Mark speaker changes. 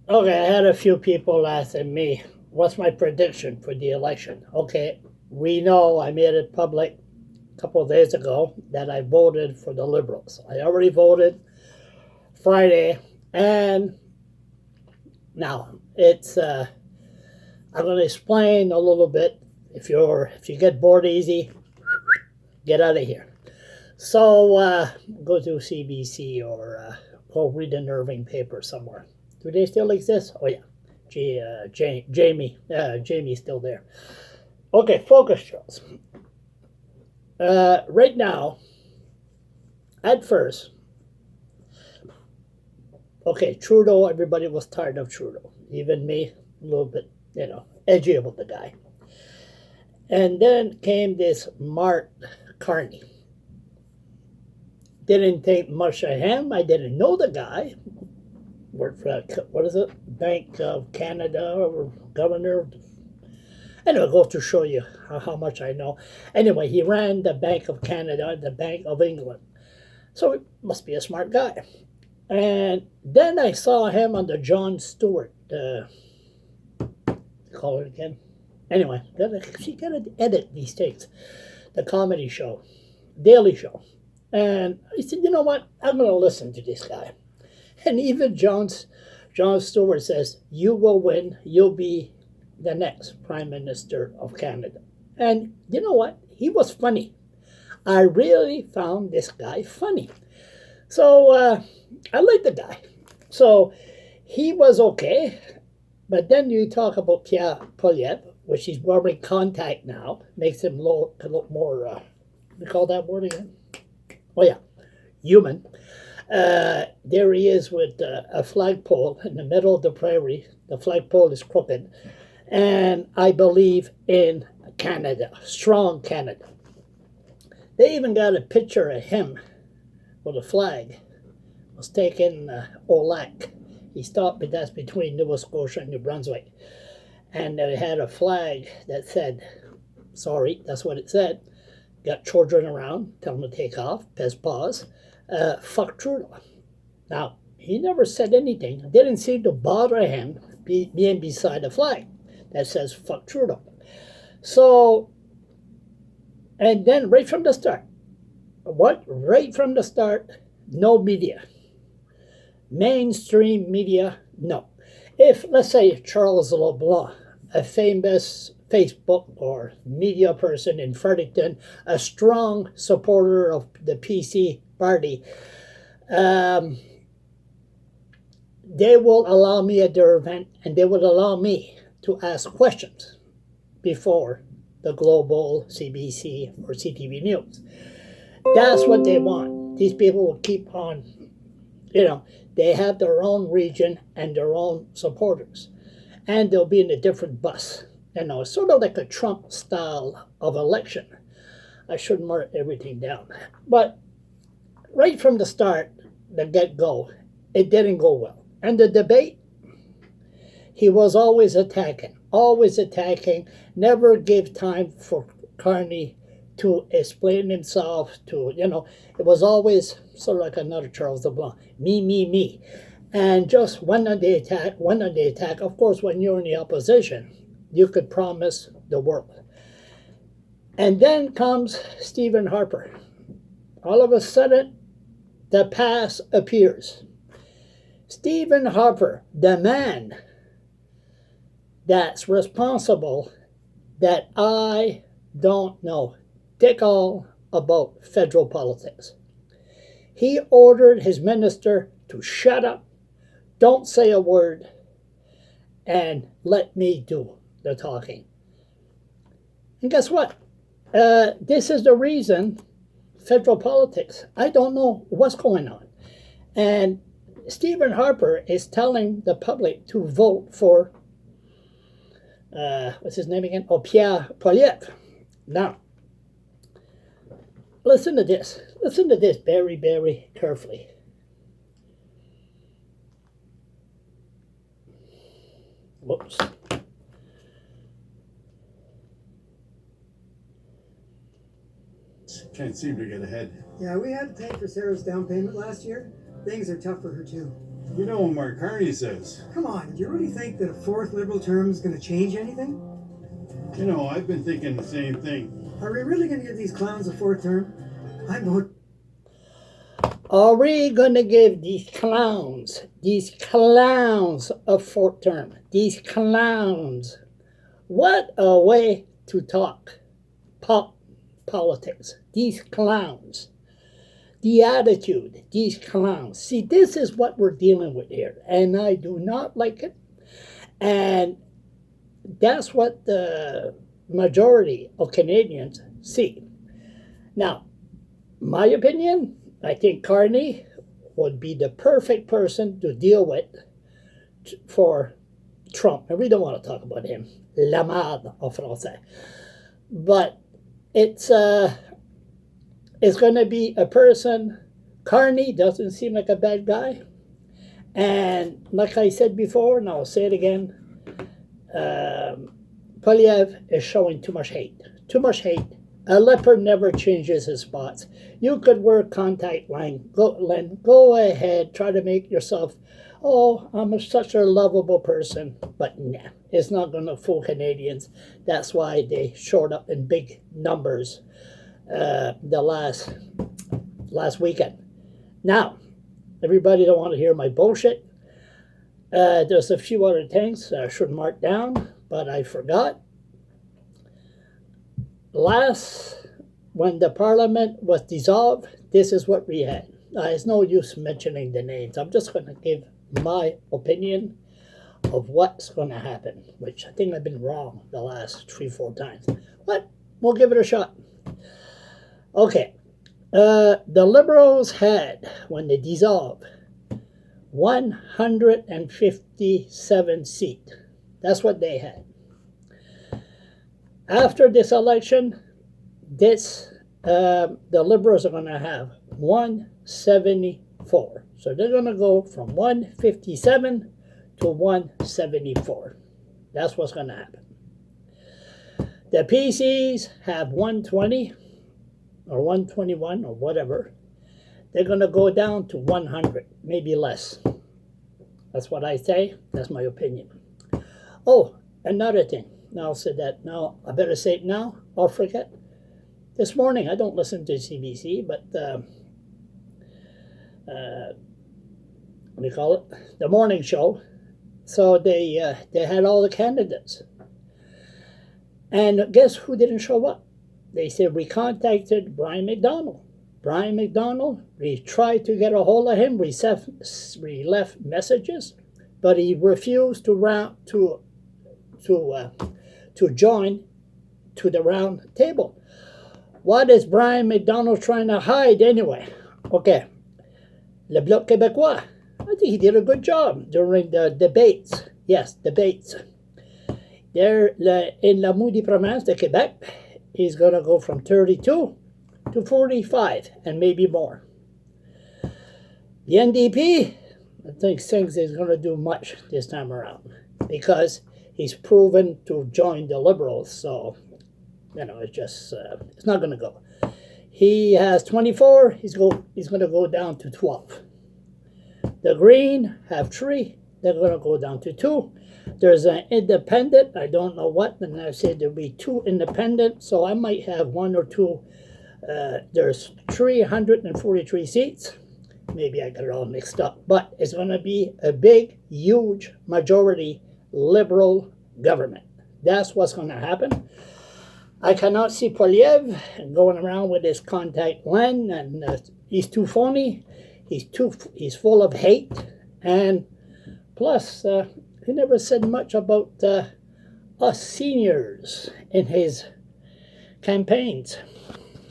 Speaker 1: Okay, I had a few people asking me, what's my prediction for the election? Okay, we know I made it public a couple of days ago that I voted for the Liberals. I already voted Friday, and now it's I'm going to explain a little bit. If you get bored easy, get out of here. So go to CBC or go read an Irving paper somewhere. Do they still exist? Oh yeah, Jamie's still there. Okay, focus, Charles. Right now, at first, okay, Trudeau. Everybody was tired of Trudeau, even me, a little bit, edgy about the guy. And then came this Mark Carney. Didn't think much of him. I didn't know the guy. Worked for what is it, Bank of Canada or governor. Anyway, goes to show you how much I know. Anyway, he ran the Bank of Canada, the Bank of England. So he must be a smart guy. And then I saw him on the Jon Stewart, call it again. Anyway, she gotta edit these things. The comedy show, Daily Show. And I said, you know what? I'm gonna listen to this guy. And even Jon Stewart says, you will win. You'll be the next Prime Minister of Canada. And you know what? He was funny. I really found this guy funny. So I like the guy. So he was okay. But then you talk about Pierre Poilievre, which he's wearing contact now, makes him look a lot more, we call that word again? Oh, yeah, human. There he is with a flagpole in the middle of the prairie. The flagpole is crooked. And I believe in Canada, strong Canada. They even got a picture of him with a flag. It was taken Olac. He stopped, but that's between Nova Scotia and New Brunswick. And they had a flag that said, sorry, that's what it said. Got children around, tell them to take off, pause, fuck Trudeau. Now, he never said anything. It didn't seem to bother him being beside a flag that says fuck Trudeau. So, and then right from the start, right from the start, no media. Mainstream media, no. If, let's say, Charles LeBlanc, a famous Facebook or media person in Fredericton, a strong supporter of the PC party, they will allow me at their event and they would allow me to ask questions before the global CBC or CTV News. That's what they want. These people will keep on, they have their own region and their own supporters. And they'll be in a different bus. It's sort of like a Trump style of election. I shouldn't mark everything down. But right from the start, the get-go, it didn't go well. And the debate, he was always attacking, never gave time for Carney to explain himself, it was always sort of like another Charles LeBlanc, me. And just went on the attack. Of course, when you're in the opposition, you could promise the world. And then comes Stephen Harper. All of a sudden, the past appears. Stephen Harper, the man that's responsible that I don't know dick all about federal politics. He ordered his minister to shut up, don't say a word, and let me do the talking. And guess what? This is the reason federal politics, I don't know what's going on. And Stephen Harper is telling the public to vote for, what's his name again? Oh, Pierre Poilievre. Now, listen to this. Listen to this very, very carefully. Whoops.
Speaker 2: Can't seem to get ahead.
Speaker 3: Yeah, we had to pay for Sarah's down payment last year. Things are tough for her, too.
Speaker 2: You know what Mark Carney says.
Speaker 3: Come on, do you really think that a fourth Liberal term is going to change anything?
Speaker 2: You know, I've been thinking the same thing.
Speaker 3: Are we really going to give these clowns a fourth term? I vote.
Speaker 1: Are we going to give these clowns a fourth term? These clowns. What a way to talk politics. These clowns. The attitude, these clowns. See, this is what we're dealing with here, and I do not like it. And that's what the majority of Canadians see. Now, my opinion, I think Carney would be the perfect person to deal with for Trump. And we don't want to talk about him. La merde en français. But it's going to be a person. Carney doesn't seem like a bad guy. And like I said before, and I'll say it again, Poilievre is showing too much hate. Too much hate. A leopard never changes his spots. You could wear contact lens. Go ahead, try to make yourself, oh, I'm such a lovable person. But nah, it's not going to fool Canadians. That's why they showed up in big numbers the last weekend. Now, everybody don't want to hear my bullshit. There's a few other things I should mark down, but I forgot. When the parliament was dissolved, this is what we had. It's no use mentioning the names. I'm just going to give my opinion of what's going to happen, which I think I've been wrong the last 3-4 times. But we'll give it a shot. Okay. The Liberals had, when they dissolved, 157 seats. That's what they had. After this election, the Liberals are going to have 174. So they're going to go from 157 to 174. That's what's going to happen. The PCs have 120 or 121 or whatever. They're going to go down to 100, maybe less. That's what I say. That's my opinion. Oh, another thing. Now I'll say that. Now I better say it now. I'll forget. This morning, I don't listen to CBC, but what do you call it? The morning show. So they had all the candidates. And guess who didn't show up? They said we contacted Brian McDonald. Brian McDonald, we tried to get a hold of him. We left messages, but he refused to join to the round table. What is Brian McDonald trying to hide anyway? Okay, Le Bloc Québécois. I think he did a good job during the debates. Yes, debates. There, in La Moudie Province de Québec, he's going to go from 32 to 45 and maybe more. The NDP, I think thinks he's going to do much this time around because he's proven to join the Liberals. So, it's not going to go. He has 24. He's going to go down to 12. The Green have 3. They're going to go down to 2. There's an independent. I don't know what. And I said there'll be 2 independent. So I might have 1 or 2. There's 343 seats. Maybe I got it all mixed up. But it's going to be a big, huge majority Liberal government. That's what's going to happen. I cannot see Poilievre going around with his contact lens, and he's too phony. He's full of hate, and plus he never said much about us seniors in his campaigns.